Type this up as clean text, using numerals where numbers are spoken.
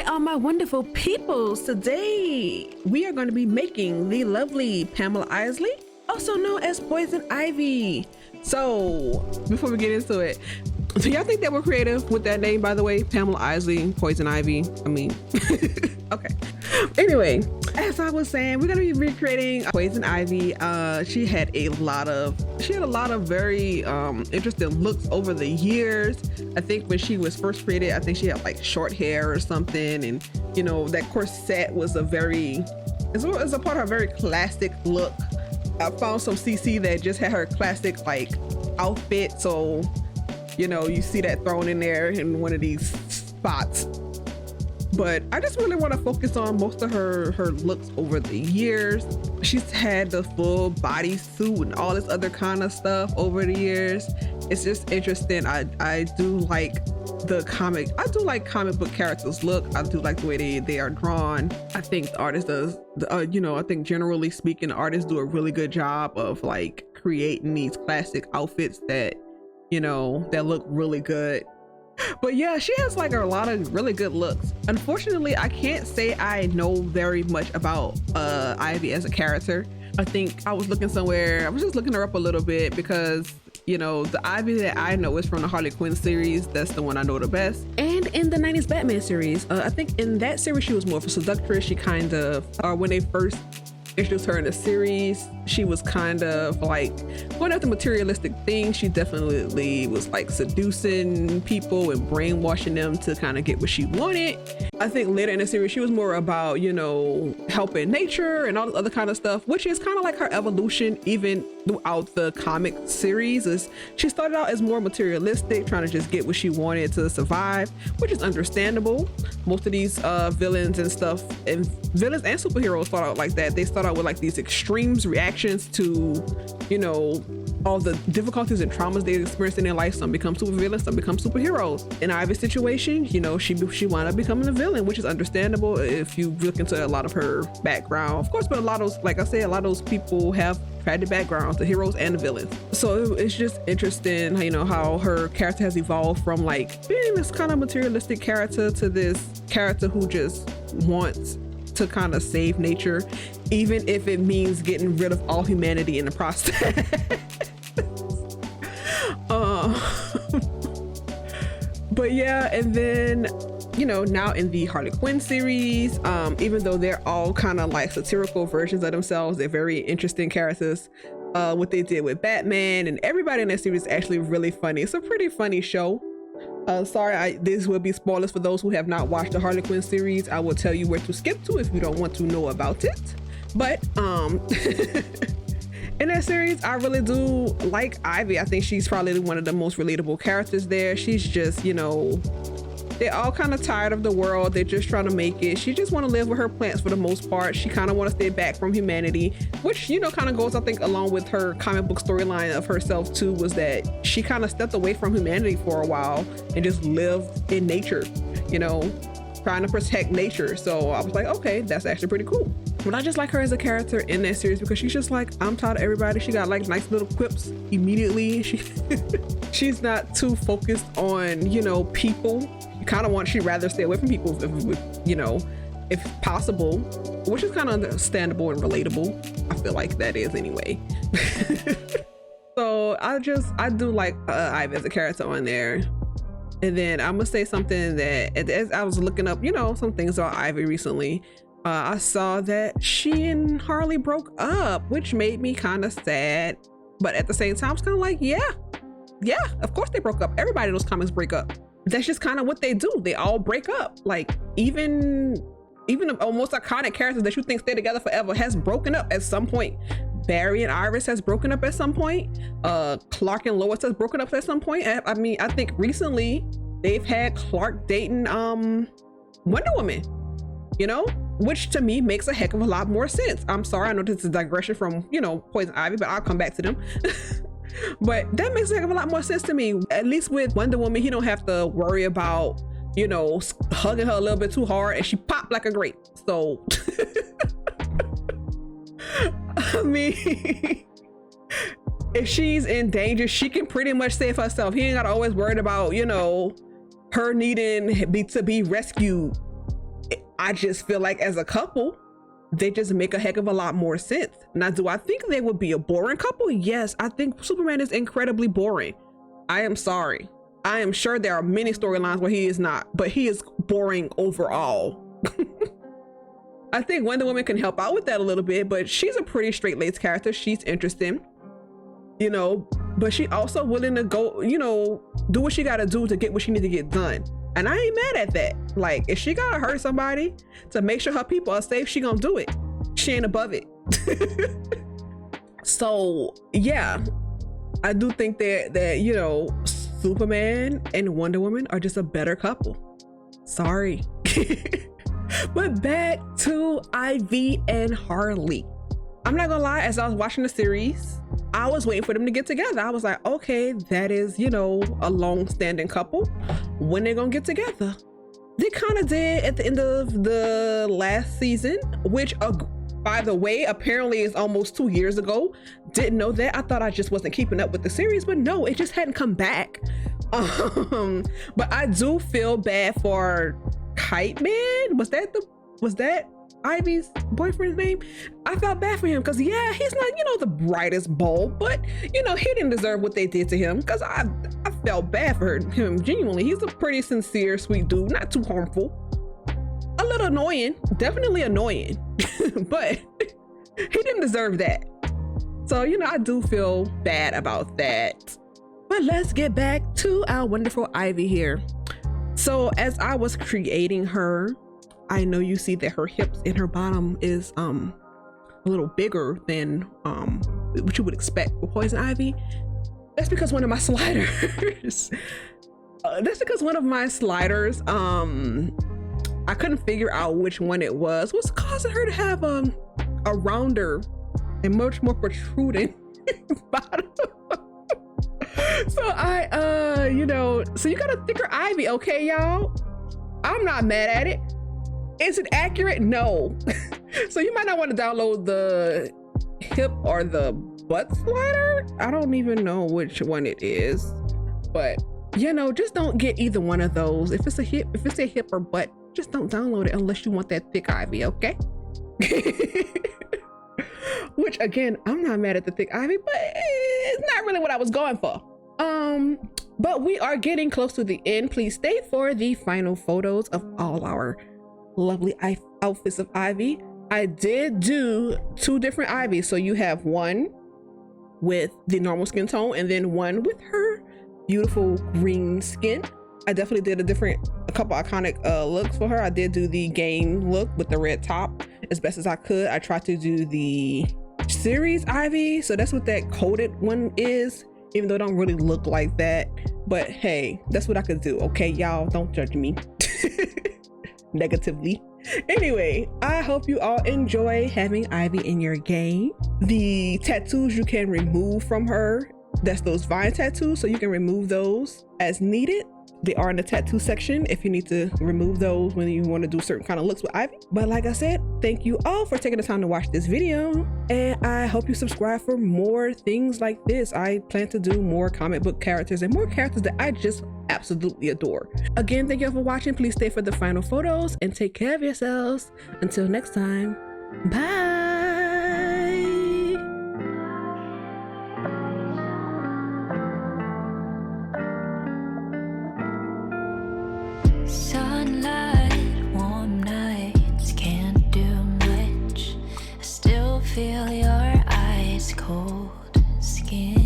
Hi, all my wonderful peoples. Today, we are going to be making the lovely Pamela Isley, also known as Poison Ivy. So, before we get into it, do y'all think that we're creative with that name, by the way? Pamela Isley, Poison Ivy. I mean, okay. Anyway, as I was saying, we're gonna be recreating Poison Ivy. She had a lot of very interesting looks over the years. I think when she was first created, I think she had like short hair or something, and you know that corset was a part of a very classic look. I found some CC that just had her classic like outfit, so you know you see that thrown in there in one of these spots. But I just really want to focus on most of her looks over the years. She's had the full bodysuit and all this other kind of stuff over the years. It's just interesting. I do like comic book characters look. I do like the way they are drawn. I think the artist does, I think generally speaking, the artists do a really good job of like creating these classic outfits that, that look really good. But yeah, she has like a lot of really good looks. Unfortunately, I can't say I know very much about Ivy as a character. I think I was looking somewhere, I was just looking her up a little bit because the Ivy that I know is from the Harley Quinn series. That's the one I know the best. And in the 90s Batman series, I think in that series she was more of a seductress. She kind of, when they first introduced her in the series, she was kind of like going after materialistic things. She definitely was like seducing people and brainwashing them to kind of get what she wanted. I think later in the series she was more about helping nature and all this other kind of stuff, which is kind of like her evolution even throughout the comic series. Is she started out as more materialistic, trying to just get what she wanted to survive, which is understandable. Most of these villains and stuff, and villains and superheroes start out like that. They start out with like these extremes reactions to all the difficulties and traumas they experienced in their life. Some become super villains, some become superheroes. In Ivy's situation, she wound up becoming a villain, which is understandable if you look into a lot of her background, of course. But a lot of those, like I said, a lot of those people have tragic backgrounds, the heroes and the villains. So it's just interesting, how her character has evolved from like being this kind of materialistic character to this character who just wants to kind of save nature, even if it means getting rid of all humanity in the process. But yeah, and then now in the Harley Quinn series, even though they're all kind of like satirical versions of themselves, they're very interesting characters. What they did with Batman and everybody in that series is actually really funny. It's a pretty funny show. Sorry, this will be spoilers for those who have not watched the Harley Quinn series. I will tell you where to skip to if you don't want to know about it. But in that series, I really do like Ivy. I think she's probably one of the most relatable characters there. She's just, they're all kind of tired of the world. They're just trying to make it. She just want to live with her plants for the most part. She kind of want to stay back from humanity, which, kind of goes, I think, along with her comic book storyline of herself too, was that she kind of stepped away from humanity for a while and just lived in nature, trying to protect nature. So I was like, okay, that's actually pretty cool. But I just like her as a character in that series because she's just like, I'm tired of everybody. She got like nice little quips immediately. She's not too focused on, people. She'd rather stay away from people if possible, which is kind of understandable and relatable. I feel like that is anyway. So I do like Ivy as a character on there. And then I'm gonna say something that as I was looking up, some things about Ivy recently, I saw that she and Harley broke up, which made me kind of sad. But at the same time, it's kind of like, yeah, of course they broke up. Everybody in those comics break up. That's just kind of what they do. They all break up. Like even the most iconic characters that you think stay together forever has broken up at some point. Barry and Iris has broken up at some point. Clark and Lois has broken up at some point. I mean, I think recently they've had Clark dating Wonder Woman, which to me makes a heck of a lot more sense. I'm sorry, I know this is a digression from, Poison Ivy, but I'll come back to them. But that makes a heck of a lot more sense to me. At least with Wonder Woman, he don't have to worry about, hugging her a little bit too hard and she popped like a grape. So, I mean, if she's in danger, she can pretty much save herself. He ain't gotta always worry about, her needing to be rescued I just feel like as a couple, they just make a heck of a lot more sense. Now, do I think they would be a boring couple? Yes, I think Superman is incredibly boring. I am sorry. I am sure there are many storylines where he is not, but he is boring overall. I think Wonder Woman can help out with that a little bit, but she's a pretty straight-laced character. She's interesting, you know, but she also willing to go, you know, do what she got to do to get what she need to get done. And I ain't mad at that. Like, if she gotta hurt somebody to make sure her people are safe, she gonna do it. She ain't above it. So yeah, I do think that, you know, Superman and Wonder Woman are just a better couple. Sorry. But back to Ivy and Harley. I'm not gonna lie, as I was watching the series, I was waiting for them to get together. I was like, okay, that is, you know, a long-standing couple. When they're gonna get together? They kind of did at the end of the last season, which, by the way, apparently is almost 2 years ago. Didn't know that. I thought I just wasn't keeping up with the series, but no, it just hadn't come back. But I do feel bad for Kite Man. Was that Ivy's boyfriend's name? I felt bad for him because, yeah, he's not, you know, the brightest bulb, but, you know, he didn't deserve what they did to him, because I felt bad for him genuinely. He's a pretty sincere, sweet dude, not too harmful. A little annoying, definitely annoying, but he didn't deserve that. So, you know, I do feel bad about that. But let's get back to our wonderful Ivy here. So as I was creating her, I know you see that her hips and her bottom is a little bigger than what you would expect for Poison Ivy. That's because one of my sliders I couldn't figure out which one it was causing her to have a rounder and much more protruding bottom. So you know, so you got a thicker Ivy, okay, y'all? I'm not mad at it. Is it accurate? No. So you might not want to download the hip or the butt slider. I don't even know which one it is, but you know, just don't get either one of those. If it's a hip or butt, just don't download it unless you want that thick Ivy, okay? Which again, I'm not mad at the thick Ivy, but it's not really what I was going for. But we are getting close to the end. Please stay for the final photos of all our lovely outfits of Ivy. I did do 2 different Ivies. So you have one with the normal skin tone and then one with her beautiful green skin. I definitely did a couple iconic looks for her. I did do the game look with the red top as best as I could. I tried to do the series Ivy, so that's what that coated one is, even though it don't really look like that. But hey, that's what I could do, okay, y'all? Don't judge me negatively. Anyway, I hope you all enjoy having Ivy in your game. The tattoos you can remove from her, that's those vine tattoos, so you can remove those as needed. They are in the tattoo section if you need to remove those when you want to do certain kind of looks with Ivy. But like I said, thank you all for taking the time to watch this video, and I hope you subscribe for more things like this. I plan to do more comic book characters and more characters that I just absolutely adore. Again, thank you all for watching. Please stay for the final photos and take care of yourselves. Until next time, bye. Sunlight, warm nights, can't do much. I still feel your ice cold skin.